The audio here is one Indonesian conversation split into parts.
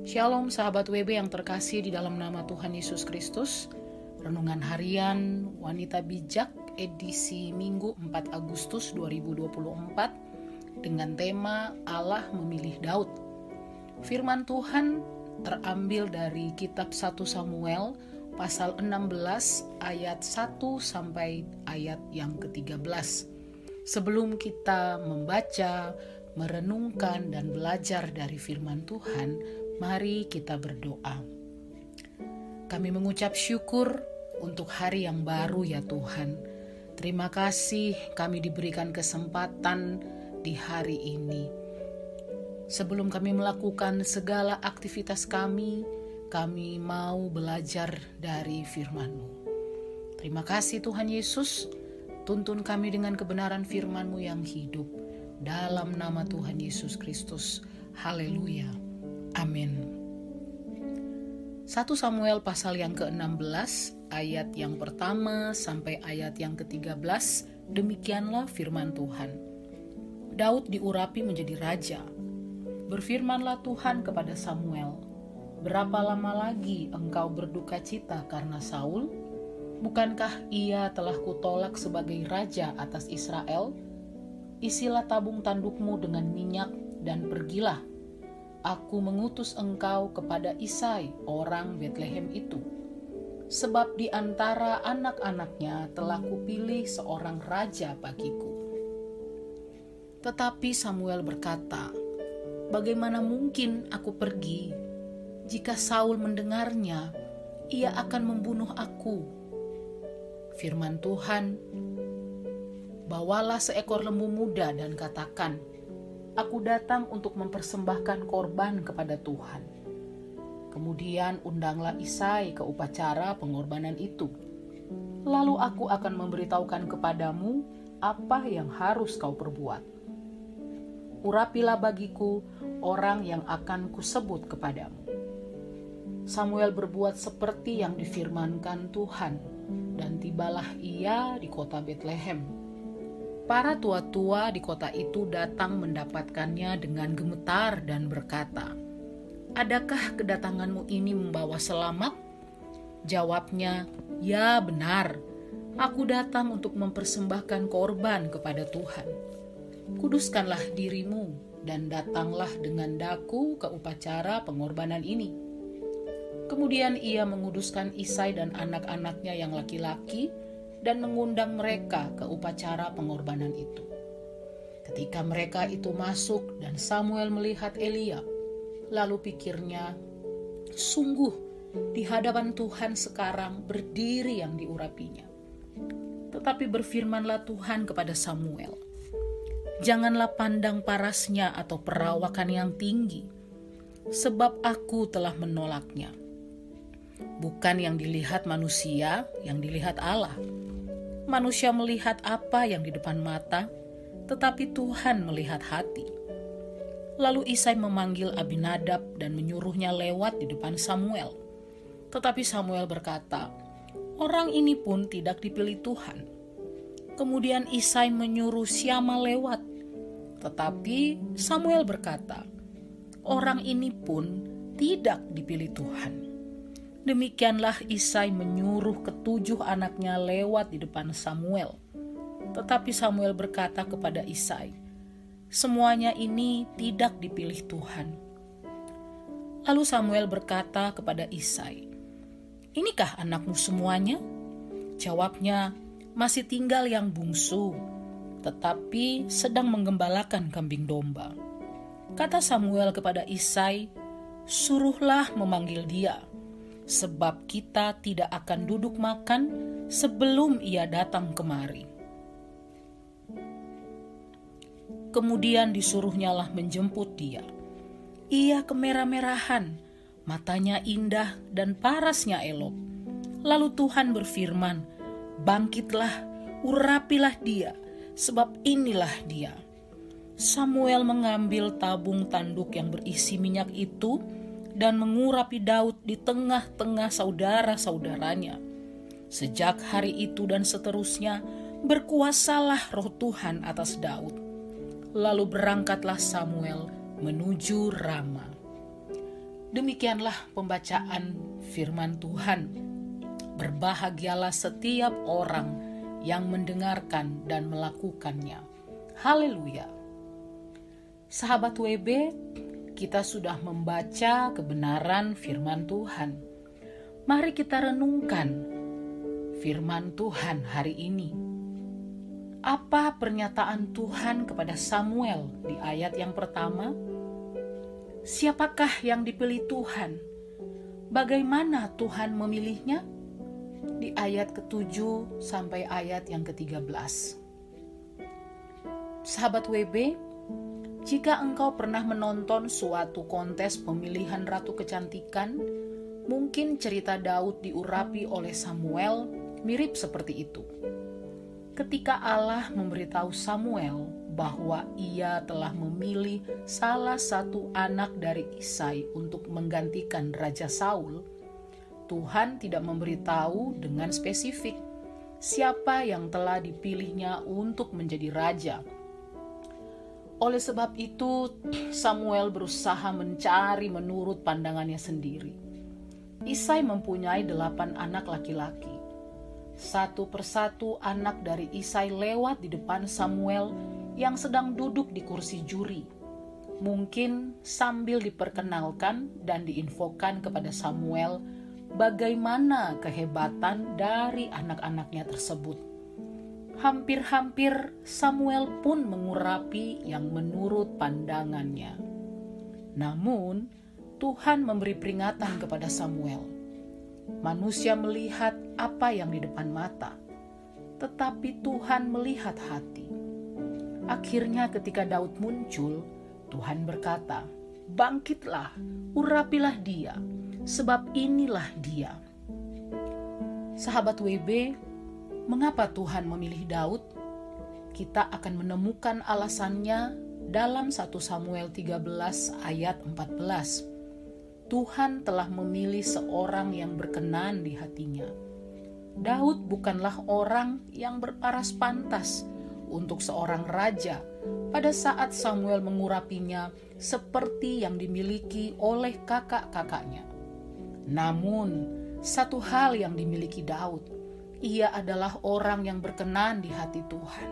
Shalom sahabat WB yang terkasih di dalam nama Tuhan Yesus Kristus. Renungan harian Wanita Bijak edisi Minggu 4 Agustus 2024 dengan tema Allah memilih Daud. Firman Tuhan terambil dari kitab 1 Samuel pasal 16 ayat 1 sampai ayat yang ke-13. Sebelum kita membaca, merenungkan dan belajar dari firman Tuhan, mari kita berdoa. Kami mengucap syukur untuk hari yang baru ya Tuhan. Terima kasih kami diberikan kesempatan di hari ini. Sebelum kami melakukan segala aktivitas kami mau belajar dari firman-Mu. Terima kasih Tuhan Yesus, tuntun kami dengan kebenaran firman-Mu yang hidup. Dalam nama Tuhan Yesus Kristus. Haleluya. Amin. 1 Samuel pasal yang ke-16 ayat yang pertama sampai ayat yang ke-13, demikianlah firman Tuhan. Daud diurapi menjadi raja. Berfirmanlah Tuhan kepada Samuel, berapa lama lagi engkau berduka cita karena Saul? Bukankah ia telah kutolak sebagai raja atas Israel? Isilah tabung tandukmu dengan minyak dan pergilah. Aku mengutus engkau kepada Isai, orang Betlehem itu. Sebab di antara anak-anaknya telah kupilih seorang raja bagiku. Tetapi Samuel berkata, bagaimana mungkin aku pergi? Jika Saul mendengarnya, ia akan membunuh aku. Firman Tuhan, bawalah seekor lembu muda dan katakan, aku datang untuk mempersembahkan korban kepada Tuhan. Kemudian undanglah Isai ke upacara pengorbanan itu. Lalu aku akan memberitahukan kepadamu apa yang harus kau perbuat. Urapilah bagiku orang yang akan kusebut kepadamu. Samuel berbuat seperti yang difirmankan Tuhan, dan tibalah ia di kota Betlehem. Para tua-tua di kota itu datang mendapatkannya dengan gemetar dan berkata, adakah kedatanganmu ini membawa selamat? Jawabnya, ya benar, aku datang untuk mempersembahkan korban kepada Tuhan. Kuduskanlah dirimu dan datanglah dengan daku ke upacara pengorbanan ini. Kemudian ia menguduskan Isai dan anak-anaknya yang laki-laki dan mengundang mereka ke upacara pengorbanan itu. Ketika mereka itu masuk dan Samuel melihat Eliab, lalu pikirnya, sungguh di hadapan Tuhan sekarang berdiri yang diurapinya. Tetapi berfirmanlah Tuhan kepada Samuel, janganlah pandang parasnya atau perawakan yang tinggi, sebab aku telah menolaknya. Bukan yang dilihat manusia, yang dilihat Allah. Manusia melihat apa yang di depan mata, tetapi Tuhan melihat hati. Lalu Isai memanggil Abinadab dan menyuruhnya lewat di depan Samuel. Tetapi Samuel berkata, orang ini pun tidak dipilih Tuhan. Kemudian Isai menyuruh Syama lewat. Tetapi Samuel berkata, orang ini pun tidak dipilih Tuhan. Demikianlah Isai menyuruh ketujuh anaknya lewat di depan Samuel. Tetapi Samuel berkata kepada Isai, semuanya ini tidak dipilih Tuhan. Lalu Samuel berkata kepada Isai, inikah anakmu semuanya? Jawabnya, masih tinggal yang bungsu, tetapi sedang menggembalakan kambing domba. Kata Samuel kepada Isai, suruhlah memanggil dia, sebab kita tidak akan duduk makan sebelum ia datang kemari. Kemudian disuruhnyalah menjemput dia. Ia kemerah-merahan, matanya indah dan parasnya elok. Lalu Tuhan berfirman, bangkitlah, urapilah dia, sebab inilah dia. Samuel mengambil tabung tanduk yang berisi minyak itu dan mengurapi Daud di tengah-tengah saudara-saudaranya. Sejak hari itu dan seterusnya, berkuasalah roh Tuhan atas Daud. Lalu berangkatlah Samuel menuju Rama. Demikianlah pembacaan firman Tuhan. Berbahagialah setiap orang yang mendengarkan dan melakukannya. Haleluya. Sahabat WB, kita sudah membaca kebenaran firman Tuhan. Mari kita renungkan firman Tuhan hari ini. Apa pernyataan Tuhan kepada Samuel di ayat yang pertama? Siapakah yang dipilih Tuhan? Bagaimana Tuhan memilihnya? Di ayat ke-7 sampai ayat yang ke-13. Sahabat WB, jika engkau pernah menonton suatu kontes pemilihan ratu kecantikan, mungkin cerita Daud diurapi oleh Samuel mirip seperti itu. Ketika Allah memberitahu Samuel bahwa ia telah memilih salah satu anak dari Isai untuk menggantikan Raja Saul, Tuhan tidak memberitahu dengan spesifik siapa yang telah dipilihnya untuk menjadi raja. Oleh sebab itu, Samuel berusaha mencari menurut pandangannya sendiri. Isai mempunyai 8 anak laki-laki. Satu persatu anak dari Isai lewat di depan Samuel yang sedang duduk di kursi juri. Mungkin sambil diperkenalkan dan diinfokan kepada Samuel bagaimana kehebatan dari anak-anaknya tersebut. Hampir-hampir Samuel pun mengurapi yang menurut pandangannya. Namun, Tuhan memberi peringatan kepada Samuel. Manusia melihat apa yang di depan mata, tetapi Tuhan melihat hati. Akhirnya ketika Daud muncul, Tuhan berkata, "Bangkitlah, urapilah dia, sebab inilah dia." Sahabat WB, mengapa Tuhan memilih Daud? Kita akan menemukan alasannya dalam 1 Samuel 13 ayat 14. Tuhan telah memilih seorang yang berkenan di hatinya. Daud bukanlah orang yang berparas pantas untuk seorang raja pada saat Samuel mengurapinya seperti yang dimiliki oleh kakak-kakaknya. Namun, satu hal yang dimiliki Daud, ia adalah orang yang berkenan di hati Tuhan.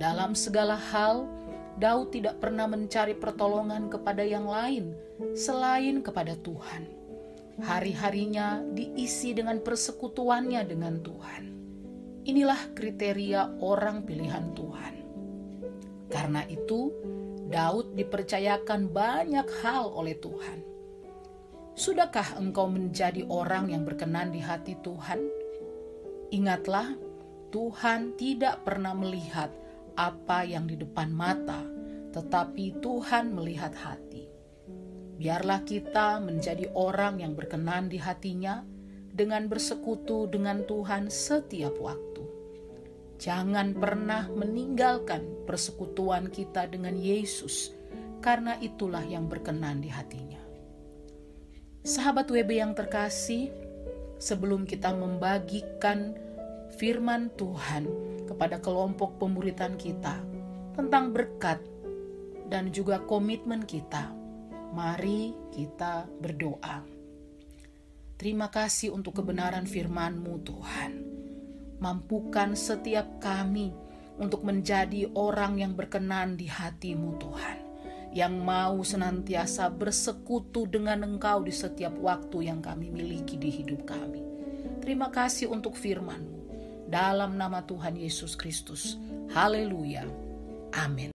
Dalam segala hal, Daud tidak pernah mencari pertolongan kepada yang lain selain kepada Tuhan. Hari-harinya diisi dengan persekutuannya dengan Tuhan. Inilah kriteria orang pilihan Tuhan. Karena itu, Daud dipercayakan banyak hal oleh Tuhan. Sudahkah engkau menjadi orang yang berkenan di hati Tuhan? Ingatlah, Tuhan tidak pernah melihat apa yang di depan mata, tetapi Tuhan melihat hati. Biarlah kita menjadi orang yang berkenan di hatinya dengan bersekutu dengan Tuhan setiap waktu. Jangan pernah meninggalkan persekutuan kita dengan Yesus, karena itulah yang berkenan di hatinya. Sahabat WB yang terkasih, sebelum kita membagikan firman Tuhan kepada kelompok pemuritan kita tentang berkat dan juga komitmen kita, mari kita berdoa. Terima kasih untuk kebenaran firman-Mu Tuhan. Mampukan setiap kami untuk menjadi orang yang berkenan di hati-Mu Tuhan, yang mau senantiasa bersekutu dengan Engkau di setiap waktu yang kami miliki di hidup kami. Terima kasih untuk firman-Mu. Dalam nama Tuhan Yesus Kristus. Haleluya. Amin.